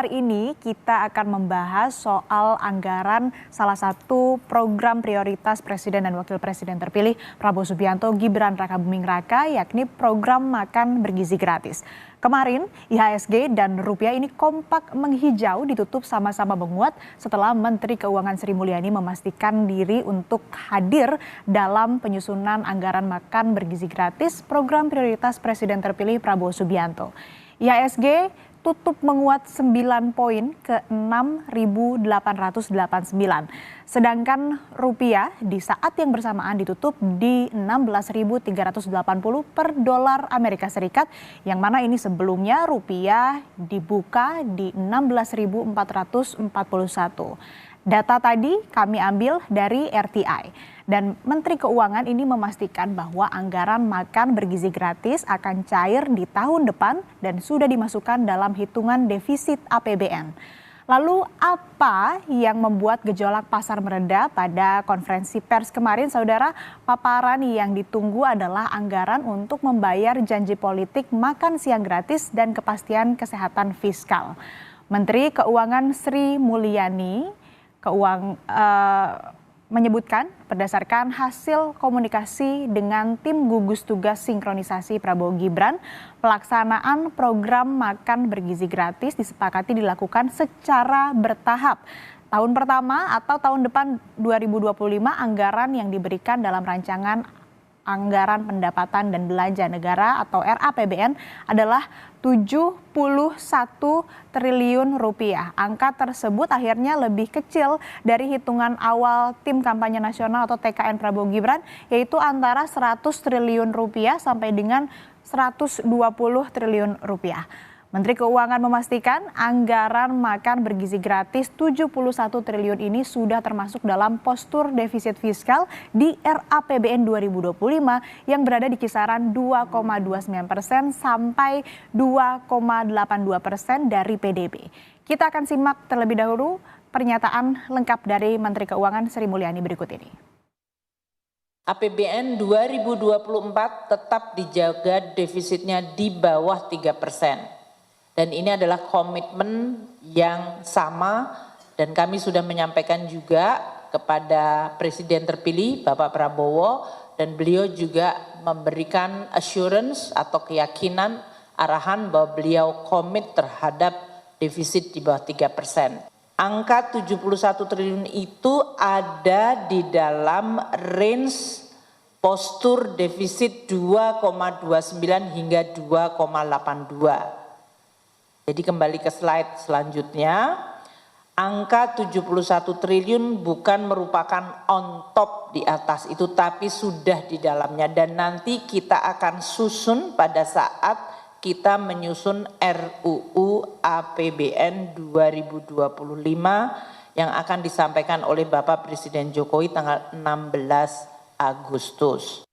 hari ini kita akan membahas soal anggaran salah satu program prioritas Presiden dan Wakil Presiden terpilih Prabowo Subianto Gibran Rakabuming Raka, yakni program makan bergizi gratis. Kemarin IHSG dan rupiah ini kompak menghijau ditutup sama-sama menguat setelah Menteri Keuangan Sri Mulyani memastikan diri untuk hadir dalam penyusunan anggaran makan bergizi gratis program prioritas Presiden terpilih Prabowo Subianto. IHSG tutup menguat 9 poin ke 6.889. Sedangkan rupiah di saat yang bersamaan ditutup di 16.380 per dolar Amerika Serikat, yang mana ini sebelumnya rupiah dibuka di 16.441. Data tadi kami ambil dari RTI. Dan Menteri Keuangan ini memastikan bahwa anggaran makan bergizi gratis akan cair di tahun depan dan sudah dimasukkan dalam hitungan defisit APBN. Lalu apa yang membuat gejolak pasar mereda pada konferensi pers kemarin, saudara? Paparan yang ditunggu adalah anggaran untuk membayar janji politik makan siang gratis dan kepastian kesehatan fiskal. Menteri Keuangan Sri Mulyani menyebutkan berdasarkan hasil komunikasi dengan tim gugus tugas sinkronisasi Prabowo Gibran, pelaksanaan program makan bergizi gratis disepakati dilakukan secara bertahap. Tahun pertama atau tahun depan 2025 anggaran yang diberikan dalam rancangan Anggaran Pendapatan dan Belanja Negara atau RAPBN adalah 71 triliun rupiah. Angka tersebut akhirnya lebih kecil dari hitungan awal tim kampanye nasional atau TKN Prabowo Gibran, yaitu antara 100 triliun rupiah sampai dengan 120 triliun rupiah. Menteri Keuangan memastikan anggaran makan bergizi gratis 71 triliun ini sudah termasuk dalam postur defisit fiskal di RAPBN 2025 yang berada di kisaran 2,29% sampai 2,82% dari PDB. Kita akan simak terlebih dahulu pernyataan lengkap dari Menteri Keuangan Sri Mulyani berikut ini. APBN 2024 tetap dijaga defisitnya di bawah 3%. Dan ini adalah komitmen yang sama dan kami sudah menyampaikan juga kepada Presiden terpilih Bapak Prabowo, dan beliau juga memberikan assurance atau keyakinan arahan bahwa beliau komit terhadap defisit di bawah 3%. Angka 71 triliun itu ada di dalam range postur defisit 2,29 hingga 2,82. Jadi kembali ke slide selanjutnya, angka 71 triliun bukan merupakan on top di atas itu, tapi sudah di dalamnya. Dan nanti kita akan susun pada saat kita menyusun RUU APBN 2025 yang akan disampaikan oleh Bapak Presiden Jokowi tanggal 16 Agustus.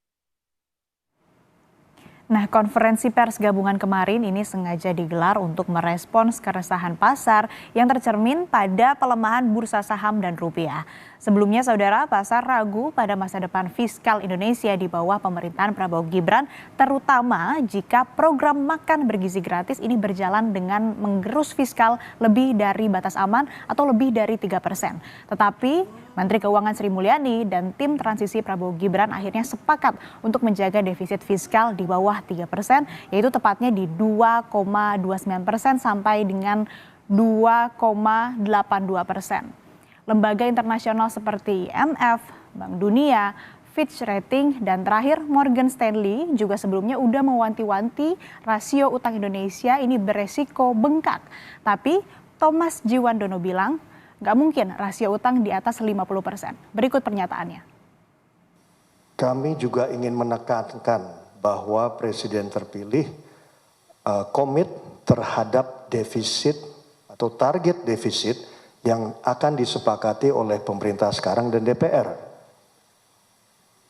Nah, konferensi pers gabungan kemarin ini sengaja digelar untuk merespons keresahan pasar yang tercermin pada pelemahan bursa saham dan rupiah. Sebelumnya, saudara, pasar ragu pada masa depan fiskal Indonesia di bawah pemerintahan Prabowo Gibran, terutama jika program makan bergizi gratis ini berjalan dengan menggerus fiskal lebih dari batas aman atau lebih dari 3%. Tetapi Menteri Keuangan Sri Mulyani dan tim transisi Prabowo Gibran akhirnya sepakat untuk menjaga defisit fiskal di bawah 3%, yaitu tepatnya di 2,29% sampai dengan 2,82%. Lembaga internasional seperti IMF, Bank Dunia, Fitch Rating, dan terakhir Morgan Stanley juga sebelumnya udah mewanti-wanti rasio utang Indonesia ini beresiko bengkak. Tapi Thomas Jiwandono bilang, nggak mungkin rasio utang di atas 50%. Berikut pernyataannya. Kami juga ingin menekankan bahwa Presiden terpilih komit terhadap defisit atau target defisit yang akan disepakati oleh pemerintah sekarang dan DPR.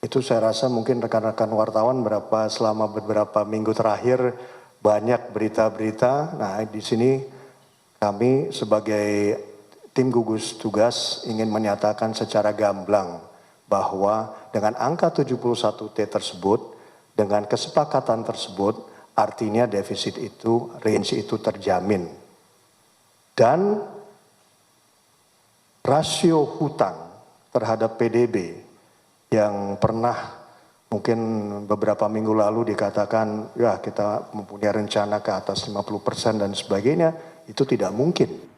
Itu saya rasa mungkin rekan-rekan wartawan selama beberapa minggu terakhir banyak berita-berita. Nah, di sini kami sebagai tim gugus tugas ingin menyatakan secara gamblang bahwa dengan angka 71T tersebut, dengan kesepakatan tersebut, artinya defisit itu, range itu terjamin. Dan rasio hutang terhadap PDB yang pernah mungkin beberapa minggu lalu dikatakan ya kita mempunyai rencana ke atas 50% dan sebagainya, itu tidak mungkin.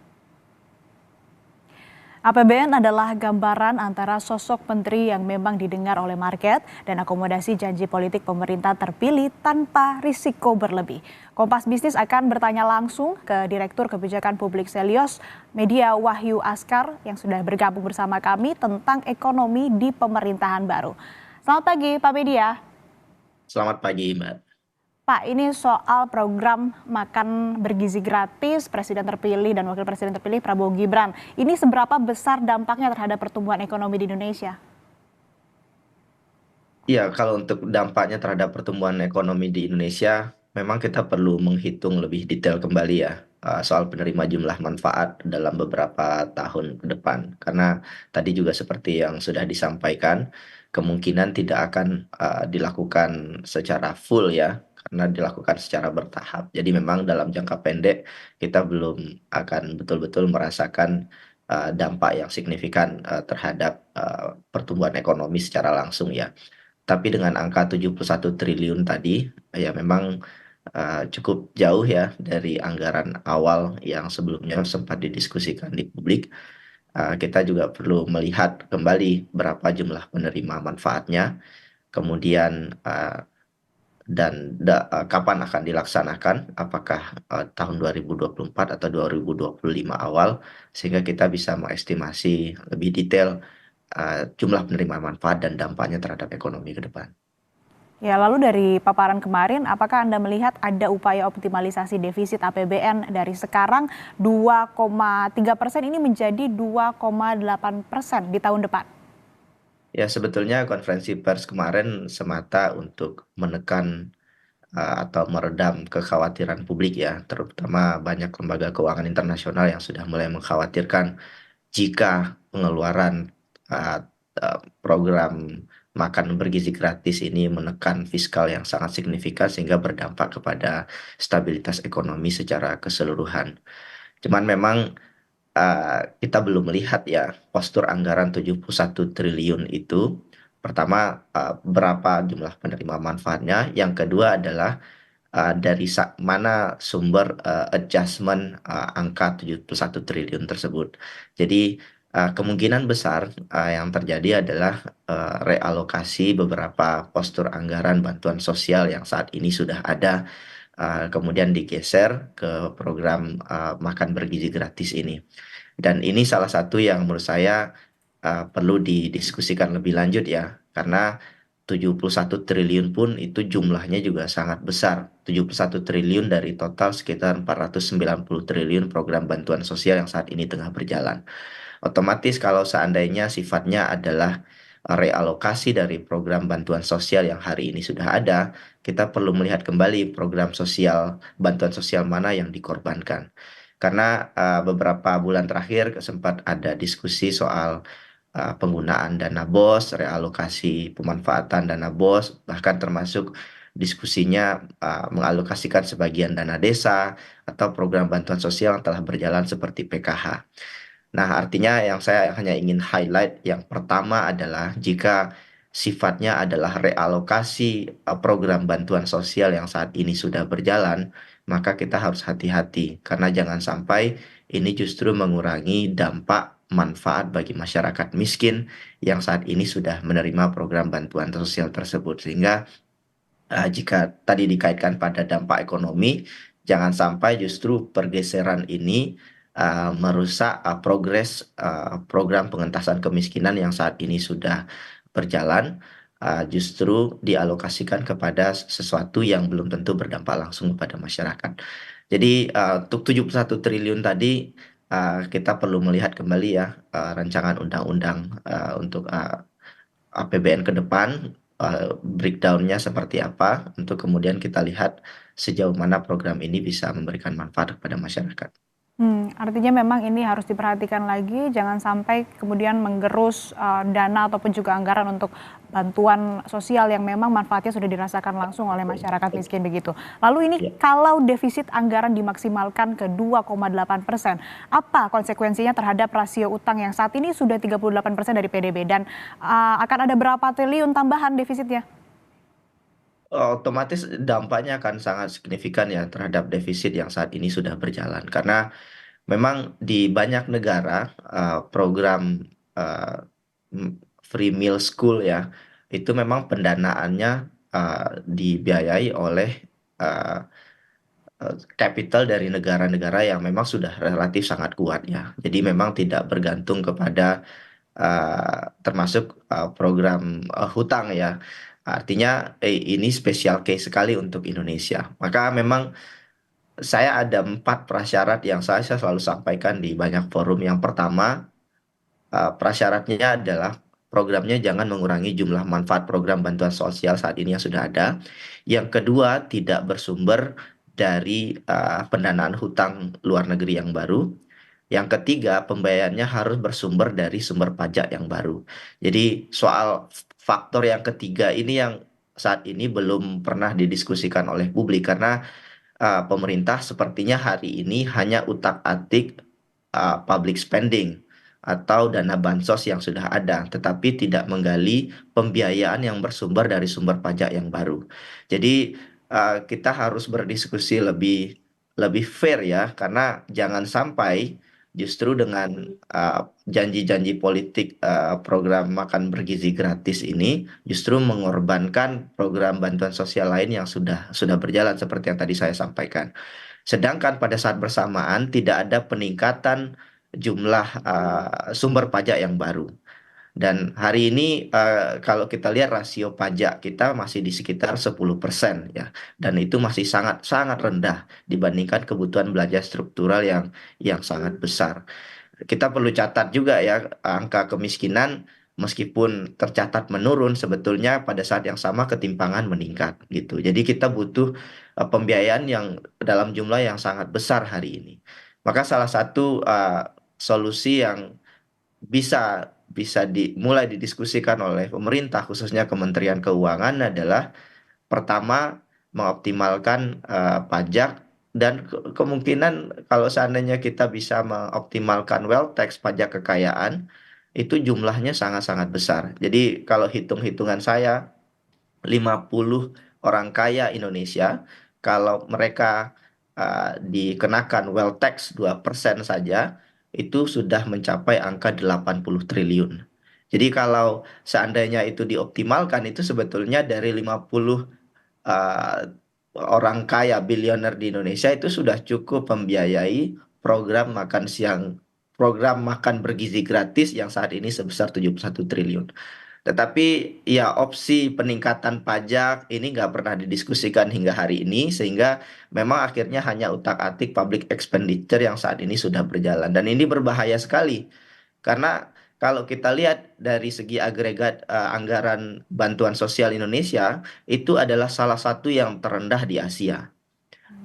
APBN adalah gambaran antara sosok menteri yang memang didengar oleh market dan akomodasi janji politik pemerintah terpilih tanpa risiko berlebih. Kompas Bisnis akan bertanya langsung ke Direktur Kebijakan Publik Selios Media Wahyu Askar yang sudah bergabung bersama kami tentang ekonomi di pemerintahan baru. Selamat pagi Pak Media. Selamat pagi, Mbak. Pak, ini soal program makan bergizi gratis Presiden terpilih dan Wakil Presiden terpilih Prabowo Gibran. Ini seberapa besar dampaknya terhadap pertumbuhan ekonomi di Indonesia? Ya, kalau untuk dampaknya terhadap pertumbuhan ekonomi di Indonesia, memang kita perlu menghitung lebih detail kembali ya soal penerima jumlah manfaat dalam beberapa tahun ke depan. Karena tadi juga seperti yang sudah disampaikan, kemungkinan tidak akan dilakukan secara full ya, karena dilakukan secara bertahap. Jadi memang dalam jangka pendek kita belum akan betul-betul merasakan dampak yang signifikan terhadap pertumbuhan ekonomi secara langsung ya. Tapi dengan angka 71 triliun tadi, ya memang cukup jauh ya dari anggaran awal yang sebelumnya sempat didiskusikan di publik. Kita juga perlu melihat kembali berapa jumlah penerima manfaatnya, kemudian kapan akan dilaksanakan, apakah tahun 2024 atau 2025 awal, sehingga kita bisa mengestimasi lebih detail jumlah penerima manfaat dan dampaknya terhadap ekonomi ke depan. Ya, lalu dari paparan kemarin, apakah Anda melihat ada upaya optimalisasi defisit APBN dari sekarang 2,3% ini menjadi 2,8% di tahun depan? Ya, sebetulnya konferensi pers kemarin semata untuk menekan atau meredam kekhawatiran publik ya, terutama banyak lembaga keuangan internasional yang sudah mulai mengkhawatirkan jika pengeluaran program makan bergizi gratis ini menekan fiskal yang sangat signifikan sehingga berdampak kepada stabilitas ekonomi secara keseluruhan. Cuman memang kita belum melihat ya postur anggaran 71 triliun itu. Pertama, berapa jumlah penerima manfaatnya. Yang kedua adalah dari mana sumber adjustment angka 71 triliun tersebut. Jadi kemungkinan besar yang terjadi adalah realokasi beberapa postur anggaran bantuan sosial yang saat ini sudah ada, kemudian digeser ke program makan bergizi gratis ini. Dan ini salah satu yang menurut saya perlu didiskusikan lebih lanjut ya, karena 71 triliun pun itu jumlahnya juga sangat besar. 71 triliun dari total sekitar 490 triliun program bantuan sosial yang saat ini tengah berjalan. Otomatis kalau seandainya sifatnya adalah realokasi dari program bantuan sosial yang hari ini sudah ada, kita perlu melihat kembali program sosial, bantuan sosial mana yang dikorbankan. Karena beberapa bulan terakhir sempat ada diskusi soal penggunaan dana BOS, realokasi pemanfaatan dana BOS, bahkan termasuk diskusinya mengalokasikan sebagian dana desa atau program bantuan sosial yang telah berjalan seperti PKH. Nah, artinya yang saya hanya ingin highlight yang pertama adalah jika sifatnya adalah realokasi program bantuan sosial yang saat ini sudah berjalan, maka kita harus hati-hati karena jangan sampai ini justru mengurangi dampak manfaat bagi masyarakat miskin yang saat ini sudah menerima program bantuan sosial tersebut. Sehingga jika tadi dikaitkan pada dampak ekonomi, jangan sampai justru pergeseran ini merusak progres program pengentasan kemiskinan yang saat ini sudah berjalan, justru dialokasikan kepada sesuatu yang belum tentu berdampak langsung kepada masyarakat. Jadi untuk 71 triliun tadi kita perlu melihat kembali ya rancangan undang-undang untuk APBN ke depan, breakdown-nya seperti apa, untuk kemudian kita lihat sejauh mana program ini bisa memberikan manfaat kepada masyarakat. Artinya memang ini harus diperhatikan lagi, jangan sampai kemudian menggerus dana ataupun juga anggaran untuk bantuan sosial yang memang manfaatnya sudah dirasakan langsung oleh masyarakat miskin begitu. Lalu ini Ya. kalau defisit anggaran dimaksimalkan ke 2,8%, apa konsekuensinya terhadap rasio utang yang saat ini sudah 38% dari PDB dan akan ada berapa triliun tambahan defisitnya? Otomatis dampaknya akan sangat signifikan ya terhadap defisit yang saat ini sudah berjalan. Karena memang di banyak negara program eh, free meal school ya itu memang pendanaannya dibiayai oleh eh, capital dari negara-negara yang memang sudah relatif sangat kuat ya. Jadi memang tidak bergantung kepada termasuk program hutang ya. Artinya ini special case sekali untuk Indonesia. Maka memang saya ada 4 prasyarat yang saya selalu sampaikan di banyak forum. Yang pertama, prasyaratnya adalah programnya jangan mengurangi jumlah manfaat program bantuan sosial saat ini yang sudah ada. Yang kedua, tidak bersumber dari pendanaan hutang luar negeri yang baru. Yang ketiga, pembayarannya harus bersumber dari sumber pajak yang baru. Jadi soal faktor yang ketiga ini yang saat ini belum pernah didiskusikan oleh publik karena pemerintah sepertinya hari ini hanya utak-atik public spending atau dana bansos yang sudah ada, tetapi tidak menggali pembiayaan yang bersumber dari sumber pajak yang baru. Jadi kita harus berdiskusi lebih lebih fair ya, karena jangan sampai justru dengan janji-janji politik program makan bergizi gratis ini justru mengorbankan program bantuan sosial lain yang sudah berjalan seperti yang tadi saya sampaikan. Sedangkan pada saat bersamaan tidak ada peningkatan jumlah sumber pajak yang baru. Dan hari ini kalau kita lihat rasio pajak kita masih di sekitar 10% ya. Dan itu masih sangat sangat rendah dibandingkan kebutuhan belanja struktural yang sangat besar. Kita perlu catat juga ya angka kemiskinan meskipun tercatat menurun sebetulnya pada saat yang sama ketimpangan meningkat gitu. Jadi kita butuh pembiayaan yang dalam jumlah yang sangat besar hari ini. Maka salah satu solusi yang bisa bisa dimulai didiskusikan oleh pemerintah khususnya Kementerian Keuangan adalah pertama, mengoptimalkan pajak dan kemungkinan kalau seandainya kita bisa mengoptimalkan wealth tax pajak kekayaan itu jumlahnya sangat-sangat besar. Jadi kalau hitung-hitungan saya 50 orang kaya Indonesia kalau mereka dikenakan wealth tax 2% saja itu sudah mencapai angka 80 triliun. Jadi kalau seandainya itu dioptimalkan itu sebetulnya dari 50 uh, orang kaya bilioner di Indonesia itu sudah cukup membiayai program makan siang, program makan bergizi gratis yang saat ini sebesar 71 triliun. Tetapi ya opsi peningkatan pajak ini nggak pernah didiskusikan hingga hari ini sehingga memang akhirnya hanya utak-atik public expenditure yang saat ini sudah berjalan dan ini berbahaya sekali karena kalau kita lihat dari segi agregat anggaran bantuan sosial Indonesia, itu adalah salah satu yang terendah di Asia.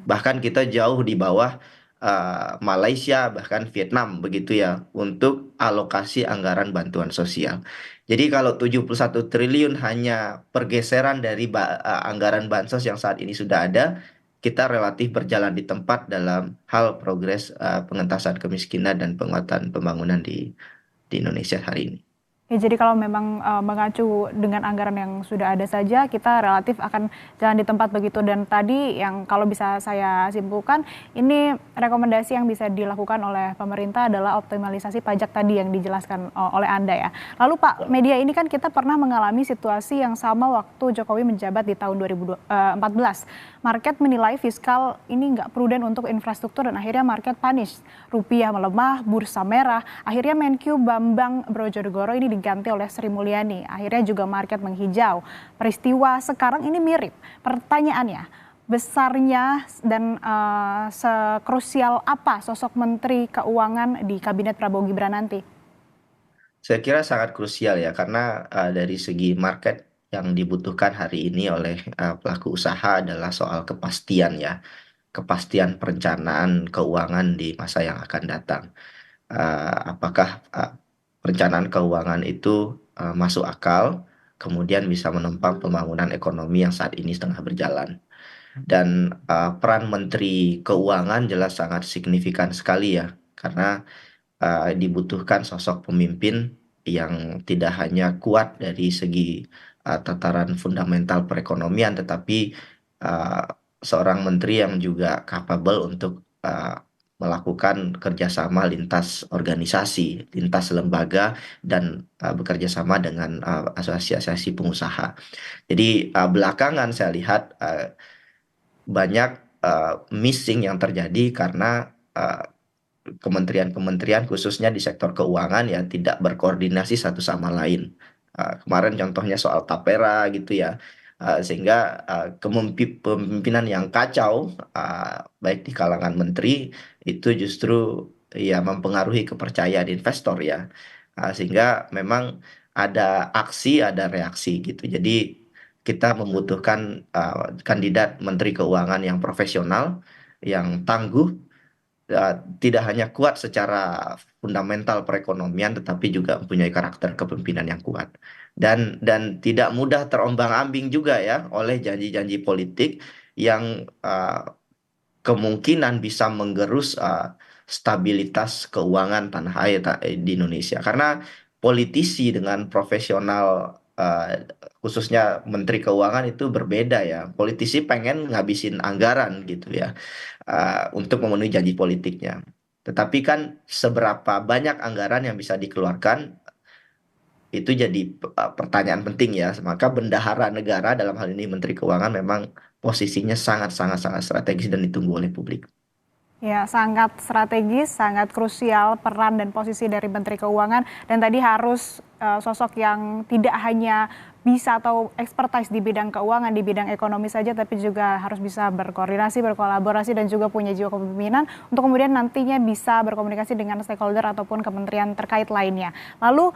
Bahkan kita jauh di bawah Malaysia, bahkan Vietnam begitu ya, untuk alokasi anggaran bantuan sosial. Jadi kalau 71 triliun hanya pergeseran dari anggaran bansos yang saat ini sudah ada, kita relatif berjalan di tempat dalam hal progres pengentasan kemiskinan dan penguatan pembangunan di Indonesia hari ini. Ya, jadi kalau memang mengacu dengan anggaran yang sudah ada saja, kita relatif akan jalan di tempat begitu. Dan tadi yang kalau bisa saya simpulkan, ini rekomendasi yang bisa dilakukan oleh pemerintah adalah optimalisasi pajak tadi yang dijelaskan oleh Anda ya. Lalu Pak, media ini kan kita pernah mengalami situasi yang sama waktu Jokowi menjabat di tahun 2014. Market menilai fiskal ini nggak prudent untuk infrastruktur dan akhirnya market punish. Rupiah melemah, bursa merah, akhirnya Menkyu Bambang Brojonegoro ini diganti oleh Sri Mulyani. Akhirnya juga market menghijau. Peristiwa sekarang ini mirip. Pertanyaannya, besarnya dan sekrusial apa sosok Menteri Keuangan di Kabinet Prabowo Gibran nanti? Saya kira sangat krusial ya, karena dari segi market yang dibutuhkan hari ini oleh pelaku usaha adalah soal kepastian ya. kepastian perencanaan keuangan di masa yang akan datang. Apakah perencanaan keuangan itu masuk akal, kemudian bisa menopang pembangunan ekonomi yang saat ini tengah berjalan. Dan peran Menteri Keuangan jelas sangat signifikan sekali ya, karena dibutuhkan sosok pemimpin yang tidak hanya kuat dari segi tataran fundamental perekonomian, tetapi uh, seorang menteri yang juga capable untuk melakukan kerjasama lintas organisasi, lintas lembaga, dan bekerja sama dengan asosiasi pengusaha. Jadi belakangan saya lihat banyak missing yang terjadi karena kementerian-kementerian khususnya di sektor keuangan ya tidak berkoordinasi satu sama lain. Kemarin contohnya soal Tapera gitu ya. Sehingga kepemimpinan yang kacau baik di kalangan menteri itu justru ya mempengaruhi kepercayaan investor ya. Sehingga memang ada aksi, ada reaksi gitu. Jadi kita membutuhkan kandidat menteri keuangan yang profesional, yang tangguh, tidak hanya kuat secara fundamental perekonomian, tetapi juga mempunyai karakter kepemimpinan yang kuat. Dan tidak mudah terombang-ambing juga ya oleh janji-janji politik yang kemungkinan bisa menggerus stabilitas keuangan tanah air di Indonesia. Karena politisi dengan profesional, khususnya Menteri Keuangan itu berbeda ya. Politisi pengen ngabisin anggaran gitu ya, untuk memenuhi janji politiknya. Tetapi kan seberapa banyak anggaran yang bisa dikeluarkan itu jadi pertanyaan penting ya. Maka bendahara negara dalam hal ini Menteri Keuangan memang posisinya sangat sangat sangat strategis dan ditunggu oleh publik. Ya, sangat strategis, sangat krusial peran dan posisi dari Menteri Keuangan, dan tadi harus sosok yang tidak hanya bisa atau expertise di bidang keuangan, di bidang ekonomi saja, tapi juga harus bisa berkoordinasi, berkolaborasi, dan juga punya jiwa kepemimpinan untuk kemudian nantinya bisa berkomunikasi dengan stakeholder ataupun kementerian terkait lainnya. Lalu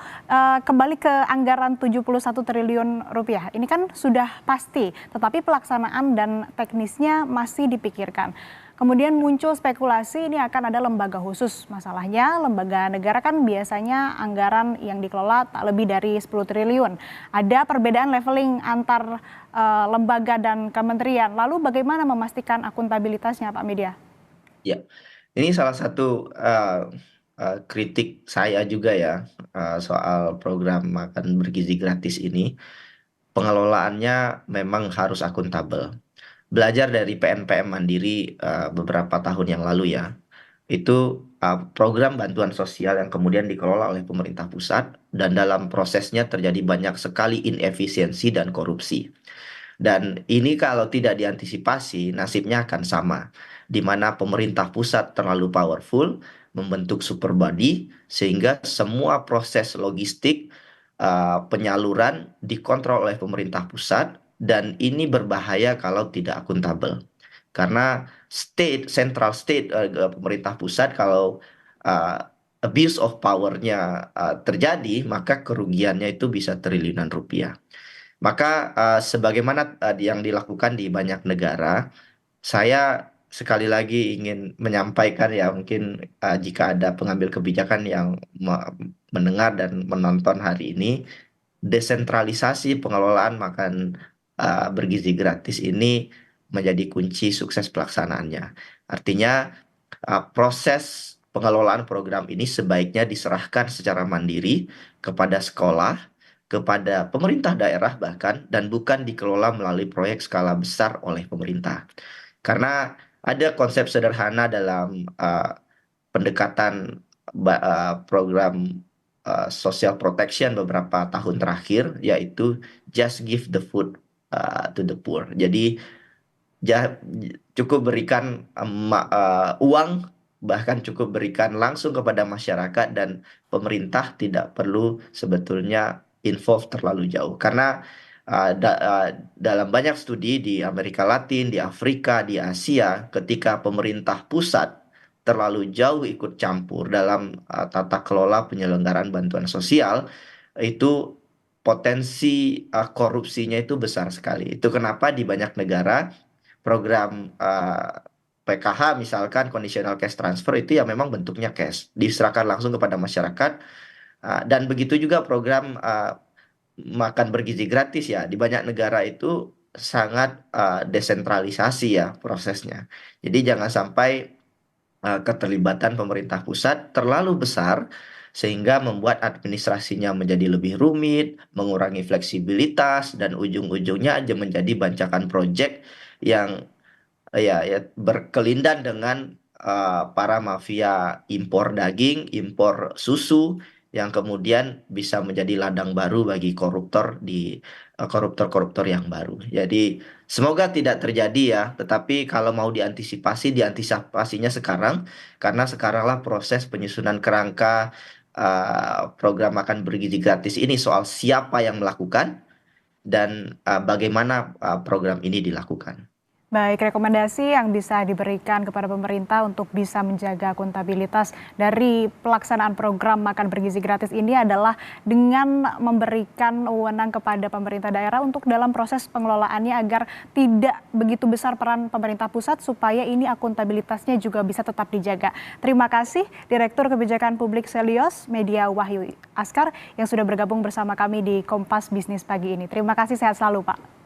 kembali ke anggaran 71 triliun rupiah, ini kan sudah pasti, tetapi pelaksanaan dan teknisnya masih dipikirkan. Kemudian muncul spekulasi ini akan ada lembaga khusus. Masalahnya lembaga negara kan biasanya anggaran yang dikelola tak lebih dari 10 triliun. Ada perbedaan leveling antar lembaga dan kementerian. Lalu bagaimana memastikan akuntabilitasnya, Pak Media? Ya, ini salah satu kritik saya juga ya, soal program makan bergizi gratis ini. Pengelolaannya memang harus akuntabel. Belajar dari PNPM Mandiri beberapa tahun yang lalu ya, itu program bantuan sosial yang kemudian dikelola oleh pemerintah pusat, dan dalam prosesnya terjadi banyak sekali inefisiensi dan korupsi. Dan ini kalau tidak diantisipasi, nasibnya akan sama, di mana pemerintah pusat terlalu powerful, membentuk super body, sehingga semua proses logistik penyaluran dikontrol oleh pemerintah pusat, dan ini berbahaya kalau tidak akuntabel. Karena central state, pemerintah pusat, kalau uh, abuse of power-nya terjadi, maka kerugiannya itu bisa triliunan rupiah. Maka sebagaimana yang dilakukan di banyak negara, saya sekali lagi ingin menyampaikan ya, mungkin jika ada pengambil kebijakan yang mendengar dan menonton hari ini, desentralisasi pengelolaan makan bergizi gratis ini menjadi kunci sukses pelaksanaannya. Artinya proses pengelolaan program ini sebaiknya diserahkan secara mandiri kepada sekolah, kepada pemerintah daerah bahkan, dan bukan dikelola melalui proyek skala besar oleh pemerintah. Karena ada konsep sederhana dalam pendekatan program social protection beberapa tahun terakhir, yaitu just give the food to the poor. Jadi cukup berikan uang, bahkan cukup berikan langsung kepada masyarakat, dan pemerintah tidak perlu sebetulnya involve terlalu jauh. Karena dalam banyak studi di Amerika Latin, di Afrika, di Asia, ketika pemerintah pusat terlalu jauh ikut campur dalam tata kelola penyelenggaraan bantuan sosial, itu potensi korupsinya itu besar sekali. Itu kenapa di banyak negara program PKH misalkan conditional cash transfer itu ya memang bentuknya cash, diserahkan langsung kepada masyarakat. Dan begitu juga program makan bergizi gratis ya, di banyak negara itu sangat desentralisasi ya prosesnya. Jadi jangan sampai keterlibatan pemerintah pusat terlalu besar sehingga membuat administrasinya menjadi lebih rumit, mengurangi fleksibilitas, dan ujung-ujungnya aja menjadi bancakan proyek yang ya berkelindan dengan para mafia impor daging, impor susu yang kemudian bisa menjadi ladang baru bagi koruptor di koruptor-koruptor yang baru. Jadi semoga tidak terjadi ya, tetapi kalau mau diantisipasinya sekarang karena sekaranglah proses penyusunan kerangka program makan bergizi gratis ini soal siapa yang melakukan dan bagaimana program ini dilakukan. Baik, rekomendasi yang bisa diberikan kepada pemerintah untuk bisa menjaga akuntabilitas dari pelaksanaan program makan bergizi gratis ini adalah dengan memberikan wewenang kepada pemerintah daerah untuk dalam proses pengelolaannya agar tidak begitu besar peran pemerintah pusat supaya ini akuntabilitasnya juga bisa tetap dijaga. Terima kasih Direktur Kebijakan Publik Selios Media Wahyu Askar yang sudah bergabung bersama kami di Kompas Bisnis pagi ini. Terima kasih, sehat selalu Pak.